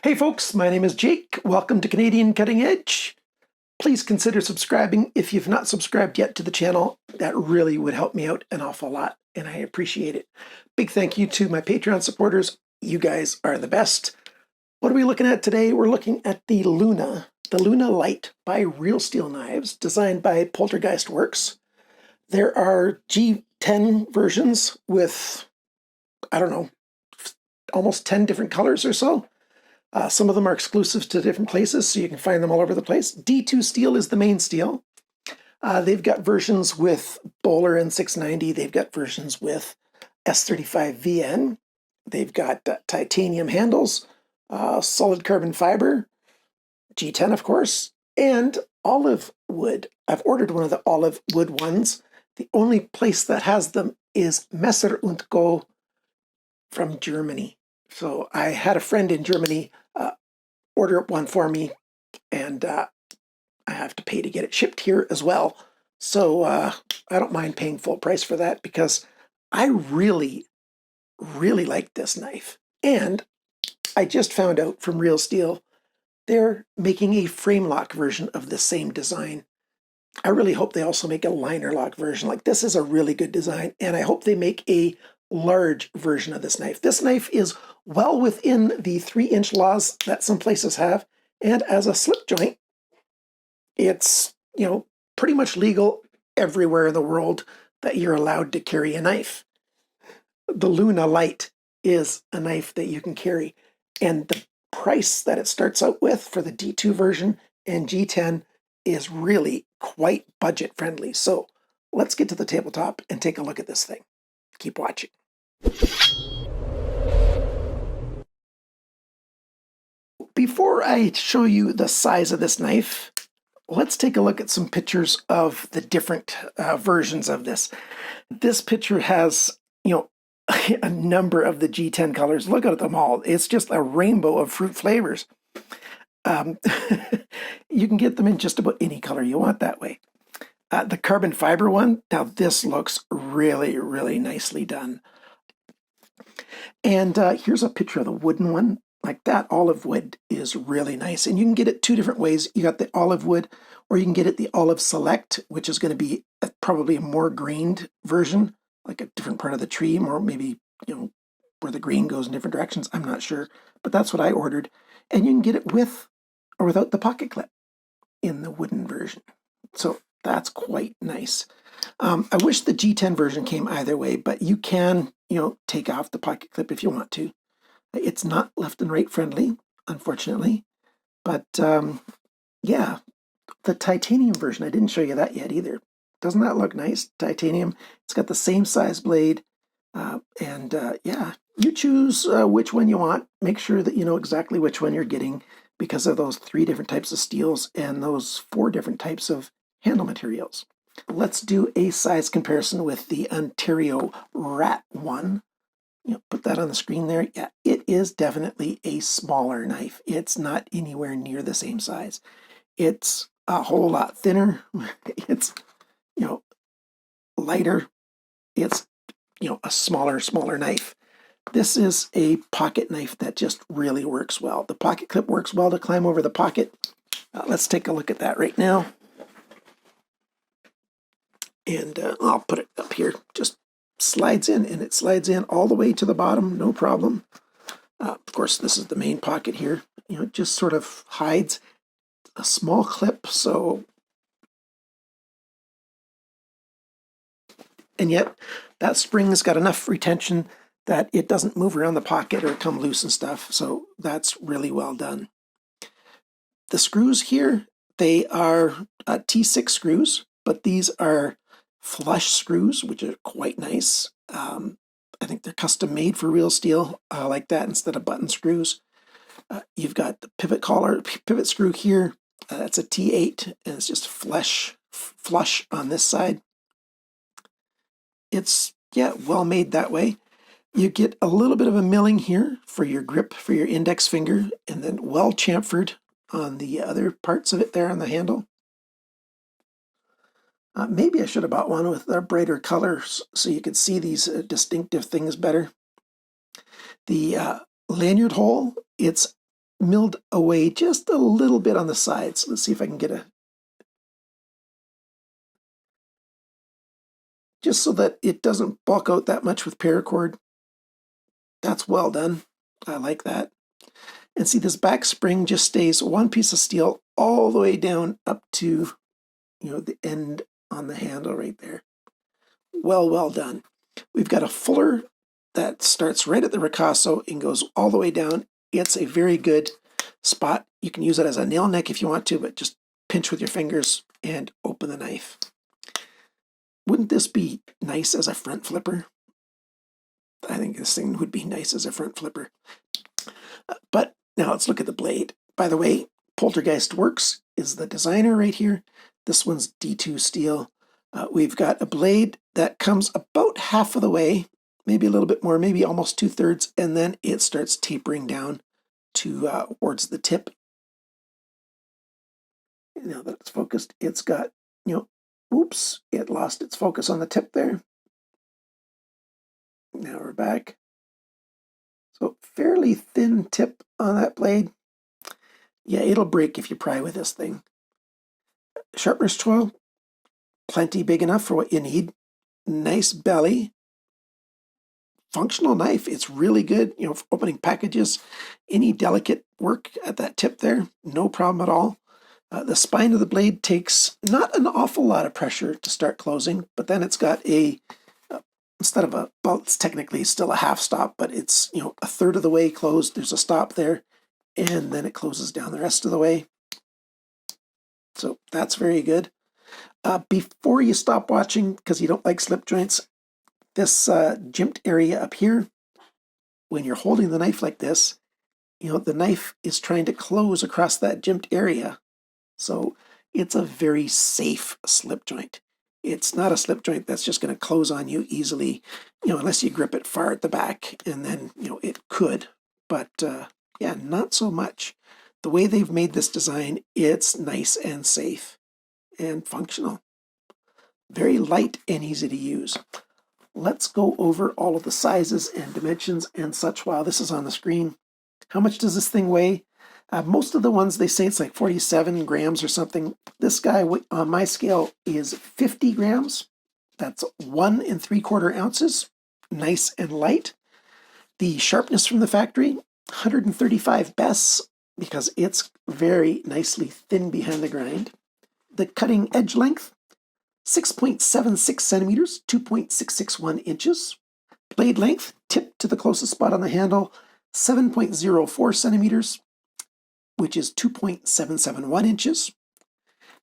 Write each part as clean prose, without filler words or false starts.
Hey folks, my name is Jake. Welcome to Canadian Cutting Edge. Please consider subscribing if you've not subscribed yet to the channel. That really would help me out an awful lot, and I appreciate it. Big thank you to my Patreon supporters. You guys are the best. What are we looking at today? We're looking at the luna-lite by Real Steel Knives, designed by Poltergeist Works. There are G10 versions with, I don't know, almost 10 different colors or so. Some of them are exclusive to different places, so you can find them all over the place. D2 steel is the main steel. They've got versions with Bowler and 690. They've got versions with S35VN. They've got titanium handles, solid carbon fiber, G10 of course, and olive wood. I've ordered one of the olive wood ones. The only place that has them is Messer Und Co from Germany. So I had a friend in Germany order one for me, and I have to pay to get it shipped here as well. So I don't mind paying full price for that because I really like this knife. And I just found out from Real Steel, they're making a frame lock version of the same design. I really hope they also make a liner lock version. Like, this is a really good design, and I hope they make a large version of this knife. This knife is well within the 3-inch laws that some places have, and as a slip joint, it's, pretty much legal everywhere in the world that you're allowed to carry a knife. The luna-lite is a knife that you can carry, and the price that it starts out with for the D2 version and G10 is really quite budget friendly. So let's get to the tabletop and take a look at this thing. Keep watching. Before I show you the size of this knife, let's take a look at some pictures of the different versions of this. This picture has, a number of the G10 colors. Look at them all. It's just a rainbow of fruit flavors. You can get them in just about any color you want that way. The carbon fiber one, now this looks really nicely done. And here's a picture of the wooden one. Like, that olive wood is really nice. And you can get it two different ways. You got the olive wood, or you can get it the olive select, which is going to be probably a more grained version, like a different part of the tree, or maybe, where the grain goes in different directions. I'm not sure, but that's what I ordered. And you can get it with or without the pocket clip in the wooden version. So that's quite nice. I wish the G10 version came either way, but you can, take off the pocket clip if you want to. It's not left and right friendly, unfortunately. But yeah, the titanium version, I didn't show you that yet either. Doesn't that look nice? Titanium. It's got the same size blade. Yeah, you choose which one you want. Make sure that you know exactly which one you're getting because of those 3 different types of steels and those 4 different types of handle materials. Let's do a size comparison with the Ontario Rat one. Put that on the screen there. Yeah, it is definitely a smaller knife. It's not anywhere near the same size. It's a whole lot thinner. It's, lighter. It's, a smaller knife. This is a pocket knife that just really works well. The pocket clip works well to climb over the pocket. Let's take a look at that right now. And I'll put it up here. Just slides in, and it slides in all the way to the bottom, no problem. Of course, this is the main pocket here. It just sort of hides a small clip, so... And yet, that spring's got enough retention that it doesn't move around the pocket or come loose and stuff, so that's really well done. The screws here, they are T6 screws, but these are flush screws, which are quite nice. I think they're custom made for Real Steel like that instead of button screws. You've got the pivot screw here. That's a T8, and it's just flush on this side. It's, well made that way. You get a little bit of a milling here for your grip for your index finger, and then well chamfered on the other parts of it there on the handle. Maybe I should have bought one with a brighter colors so you could see these distinctive things better. The lanyard hole, it's milled away just a little bit on the sides. Let's see if I can get a... just so that it doesn't bulk out that much with paracord. That's well done. I like that. And see, this back spring just stays one piece of steel all the way down up to, the end on the handle right there. Well done. We've got a fuller that starts right at the ricasso and goes all the way down. It's a very good spot. You can use it as a nail neck if you want to, but just pinch with your fingers and open the knife. Wouldn't this be nice as a front flipper? I think this thing would be nice as a front flipper. But now let's look at the blade. By the way, Poltergeist Works is the designer right here. This one's D2 steel. We've got a blade that comes about half of the way, maybe a little bit more, maybe almost 2/3, and then it starts tapering down towards the tip. Now that it's focused, it's got, oops, it lost its focus on the tip there. Now we're back. So fairly thin tip on that blade. Yeah, it'll break if you pry with this thing. Sharpener's choil, plenty big enough for what you need. Nice belly. Functional knife. It's really good, for opening packages. Any delicate work at that tip there, no problem at all. The spine of the blade takes not an awful lot of pressure to start closing, but then it's got instead of it's technically still a half stop, but it's, a third of the way closed. There's a stop there, and then it closes down the rest of the way. So that's very good. Before you stop watching, because you don't like slip joints, this jimped area up here, when you're holding the knife like this, the knife is trying to close across that jimped area. So it's a very safe slip joint. It's not a slip joint that's just going to close on you easily, unless you grip it far at the back, and then, it could. But yeah, not so much. The way they've made this design, it's nice and safe and functional. Very light and easy to use. Let's go over all of the sizes and dimensions and such while this is on the screen. How much does this thing weigh? Most of the ones, they say it's like 47 grams or something. This guy on my scale is 50 grams. That's 1 3/4 ounces. Nice and light. The sharpness from the factory, 135 bess, because it's very nicely thin behind the grind. The cutting edge length, 6.76 centimeters, 2.661 inches. Blade length, tip to the closest spot on the handle, 7.04 centimeters, which is 2.771 inches.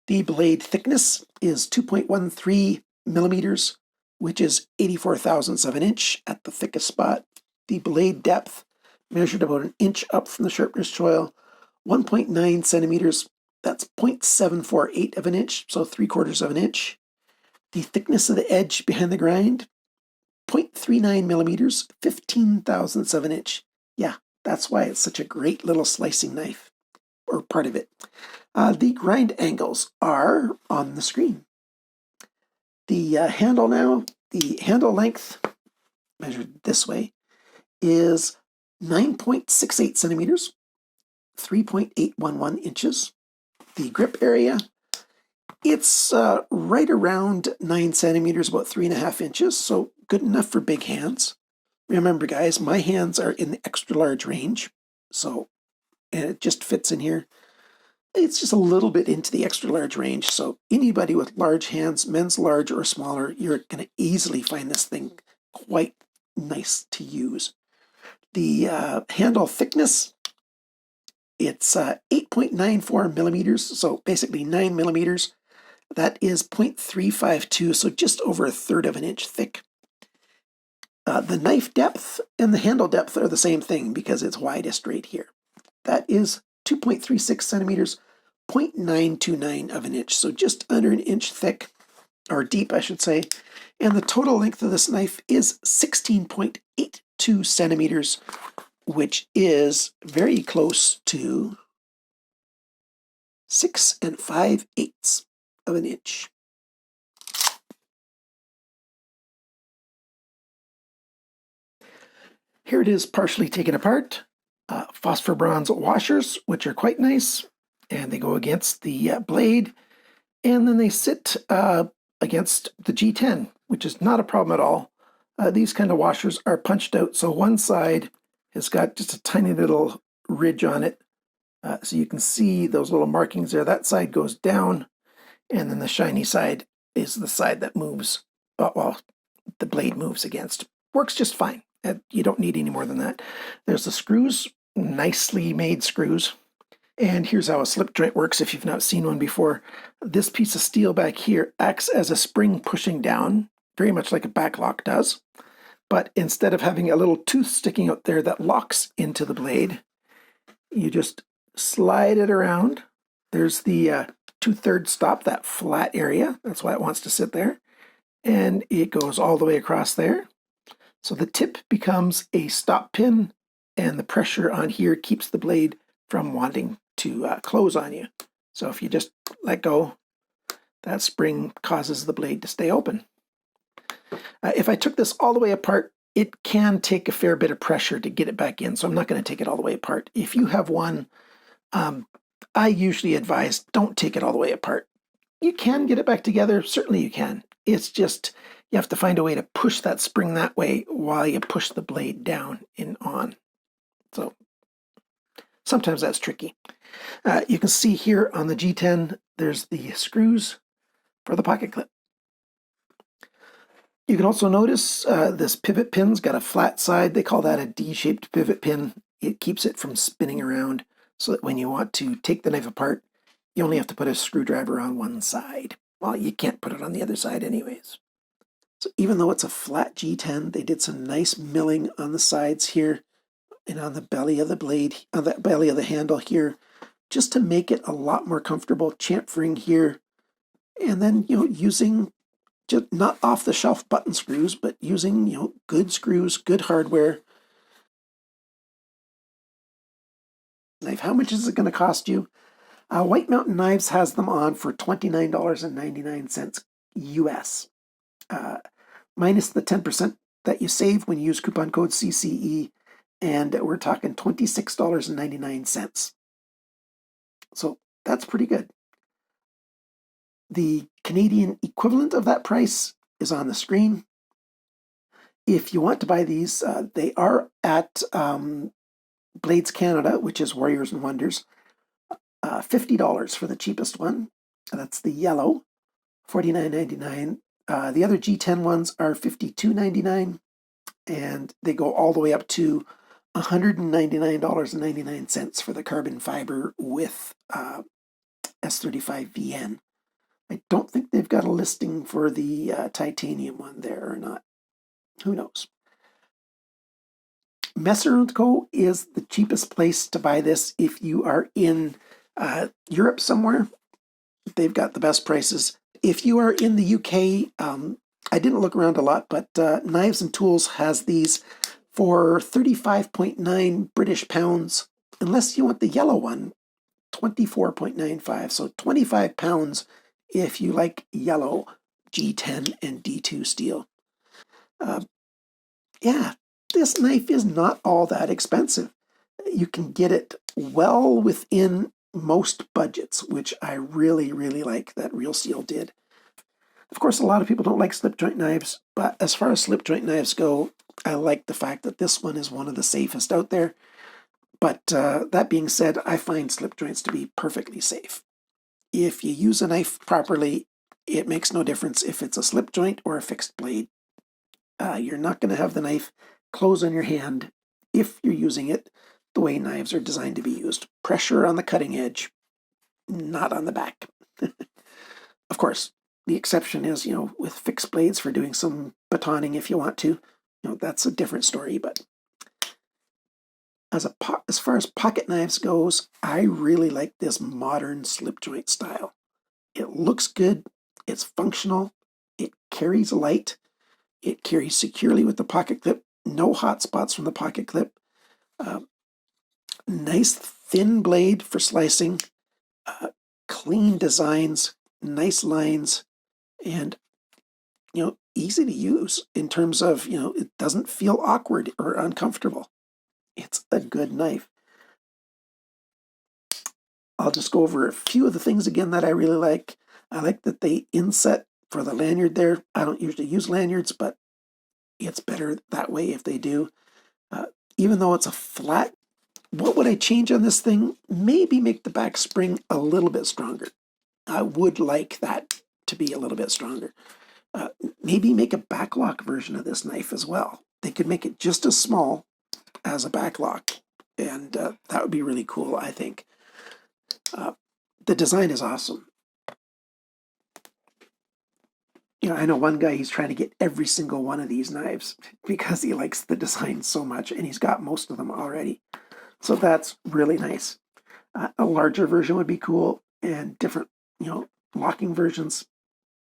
The blade thickness is 2.13 millimeters, which is 84/1000ths of an inch at the thickest spot. The blade depth, measured about an inch up from the sharpener's choil, 1.9 centimeters. That's 0.748 of an inch, so 3/4 of an inch. The thickness of the edge behind the grind, 0.39 millimeters, 15/1000ths of an inch. Yeah, that's why it's such a great little slicing knife, or part of it. The grind angles are on the screen. The handle now, the handle length, measured this way, is 9.68 centimeters, 3.811 inches. The grip area, it's right around 9 centimeters, about 3.5 inches, so good enough for big hands. Remember, guys, my hands are in the extra large range, and it just fits in here. It's just a little bit into the extra large range, so anybody with large hands, men's large or smaller, you're going to easily find this thing quite nice to use. The handle thickness, it's 8.94 millimeters, so basically 9 millimeters. That is 0.352, so just over 1/3 of an inch thick. The knife depth and the handle depth are the same thing because it's widest right here. That is 2.36 centimeters, 0.929 of an inch, so just under an inch thick, or deep, I should say. And the total length of this knife is 16.82 centimeters, which is very close to 6 5/8 of an inch. Here it is partially taken apart. phosphor bronze washers, which are quite nice, and they go against the blade, and then they sit against the G10, which is not a problem at all. These kind of washers are punched out, so one side has got just a tiny little ridge on it, so you can see those little markings there. That side goes down, and then the shiny side is the side that moves, well, the blade moves against. Works just fine. You don't need any more than that. There's the screws, nicely made screws. And here's how a slip joint works if you've not seen one before. This piece of steel back here acts as a spring pushing down, very much like a back lock does. But instead of having a little tooth sticking out there that locks into the blade, you just slide it around. There's the 2/3 stop, that flat area. That's why it wants to sit there. And it goes all the way across there. So the tip becomes a stop pin, and the pressure on here keeps the blade from wanting to close on you. So if you just let go, that spring causes the blade to stay open. If I took this all the way apart, it can take a fair bit of pressure to get it back in, so I'm not going to take it all the way apart. If you have one, I usually advise don't take it all the way apart. You can get it back together, certainly you can. It's just you have to find a way to push that spring that way while you push the blade down and on. So sometimes that's tricky. You can see here on the G10, there's the screws for the pocket clip. You can also notice this pivot pin's got a flat side. They call that a D-shaped pivot pin. It keeps it from spinning around so that when you want to take the knife apart, you only have to put a screwdriver on one side. Well, you can't put it on the other side anyways. So even though it's a flat G10, they did some nice milling on the sides here and on the belly of the blade, on the belly of the handle here, just to make it a lot more comfortable, chamfering here. And then, using just not off-the-shelf button screws, but using, good screws, good hardware. Knife, how much is it going to cost you? White Mountain Knives has them on for $29.99 US. Minus the 10% that you save when you use coupon code CCE, and we're talking $26.99. So that's pretty good. The Canadian equivalent of that price is on the screen. If you want to buy these, they are at Blades Canada, which is Warriors and Wonders. $50 for the cheapest one. That's the yellow, $49.99. The other G10 ones are $52.99, and they go all the way up to $199.99 for the carbon fiber with S35VN. I don't think they've got a listing for the titanium one there or not. Who knows? Messer Und Co is the cheapest place to buy this if you are in Europe somewhere. They've got the best prices. If you are in the UK, I didn't look around a lot, but Knives and Tools has these for 35.9 British pounds, unless you want the yellow one, 24.95. So 25 pounds if you like yellow G10 and D2 steel. Yeah, this knife is not all that expensive. You can get it well within most budgets, which I really, really like that Real Steel did. Of course, a lot of people don't like slip joint knives, but as far as slip joint knives go, I like the fact that this one is one of the safest out there. But that being said, I find slip joints to be perfectly safe. If you use a knife properly, it makes no difference if it's a slip joint or a fixed blade. You're not going to have the knife close on your hand if you're using it the way knives are designed to be used. Pressure on the cutting edge, not on the back. Of course, the exception is, with fixed blades for doing some batoning if you want to. That's a different story, but as far as pocket knives goes, I really like this modern slip joint style. It looks good, it's functional, it carries light, it carries securely with the pocket clip, no hot spots from the pocket clip. Nice thin blade for slicing, clean designs, nice lines, and easy to use in terms of it doesn't feel awkward or uncomfortable. It's a good knife. I'll just go over a few of the things again that I really like. I like that they inset for the lanyard there. I don't usually use lanyards, but it's better that way if they do. Even though it's a flat, what would I change on this thing? Maybe make the back spring a little bit stronger. I would like that to be a little bit stronger. Maybe make a backlock version of this knife as well. They could make it just as small as a backlock, and that would be really cool, I think. The design is awesome. You know, I know one guy, he's trying to get every single one of these knives because he likes the design so much, and he's got most of them already. So that's really nice. A larger version would be cool, and different, locking versions.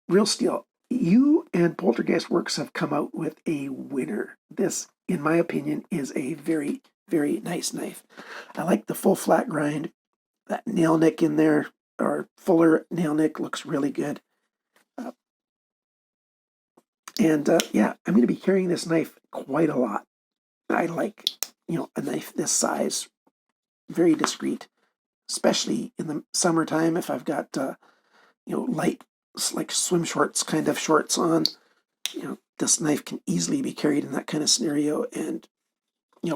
Real Steel, you and Poltergeist Works have come out with a winner. This, in my opinion, is a very, very nice knife. I like the full flat grind. That nail nick in there, or fuller nail nick, looks really good. Yeah, I'm going to be carrying this knife quite a lot. I like, a knife this size, very discreet, especially in the summertime if I've got, light, like swim shorts kind of shorts on. This knife can easily be carried in that kind of scenario, and,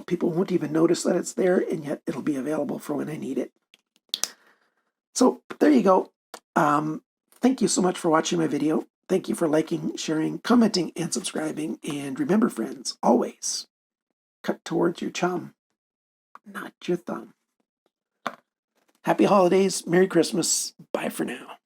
people won't even notice that it's there, and yet it'll be available for when I need it. So there you go. Thank you so much for watching my video. Thank you for liking, sharing, commenting, and subscribing. And remember, friends, always cut towards your chum, not your thumb. Happy holidays. Merry Christmas. Bye for now.